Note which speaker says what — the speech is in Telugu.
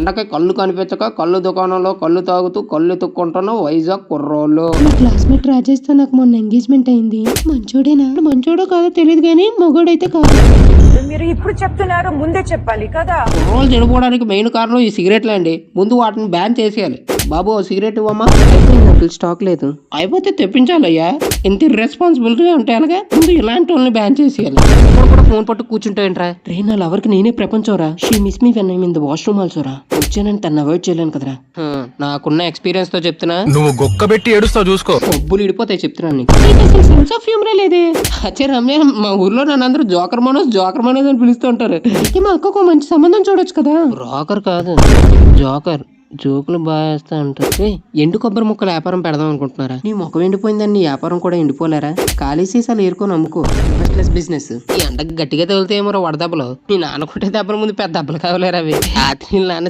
Speaker 1: ఎండకి కళ్ళు కనిపించక కళ్ళు దుకాణంలో కళ్ళు తాగుతూ కళ్ళు తుక్కుంటున్న వైజాగ్ కుర్రోళ్ళు.
Speaker 2: మా క్లాస్మేట్ రాజేష్ తో నాకు మొన్న ఎంగేజ్మెంట్ అయింది. మంచోడేనా? మంచోడో కాదో తెలియదు కానీ మగోడైతే కాదు.
Speaker 3: మీరు ఇప్పుడు చెప్తున్నారు, ముందే చెప్పాలి కదా.
Speaker 1: కుర్రోళ్ళు చెడిపోవడానికి మెయిన్ కారణం ఈ సిగరెట్లే అండి. ముందు వాటిని బ్యాన్ చేసేయాలి. బాబు సిగరెట్ ఇవ్వమ్మా.
Speaker 2: అయిపోయింది, స్టాక్ లేదు.
Speaker 1: అయిపోతే తెప్పించాలయ్యా. ఇంత రెస్పాన్సిబిలిటీగా ఉంటే అనగా ముందు ఇలాంటి వాళ్ళని బ్యాన్ చేసేయాలి. ఇప్పుడు కూడా ఫోన్ పట్టు కూర్చుంటాయంట్రా.
Speaker 2: రే నా లవర్కి నేనే ప్రపంచంరా. She miss me when I'm in the washroom also రా. వచ్చానని తను అవాయిడ్ చేయలేను కదరా.
Speaker 1: నాకున్న ఎక్స్పీరియన్స్ తో చెప్తున్నా,
Speaker 4: నువ్వు గొక్క పెట్టి ఏడుస్తావు చూసుకో.
Speaker 1: డబ్బులు ఇడిపోతాయి చెప్తున్నాను నీకు.
Speaker 2: అసలు సెన్స్ ఆఫ్ హ్యూమరే లేదే.
Speaker 1: అచ్చే రమ్య, మా ఊర్లో నన్ను అందరూ జోకర్ మనోజ్ అని పిలుస్తూ ఉంటారు.
Speaker 2: అయితే మా అక్కకు మంచి సంబంధం చూడొచ్చు కదా.
Speaker 1: బ్రోకర్ కాదు, జోకర్. జోకులు బాగా వేస్తా ఉంటారు. ఎండు కొబ్బరి ముక్కల వ్యాపారం పెడదాం అనుకుంటున్నారా? నీ ముఖం ఎండిపోయిందని నీ వ్యాపారం కూడా ఎండిపోలేరా? ఖాళీ సీసాలు ఏరుకొని అమ్ముకో. బిజినెస్. ఈ ఎండకి గట్టిగా తగిలితే ఏమో వడదెబ్బలు. నీ నాన్న కొట్టే దెబ్బల ముందు పెద్ద దెబ్బలు కావలేరు అవి. నాన్న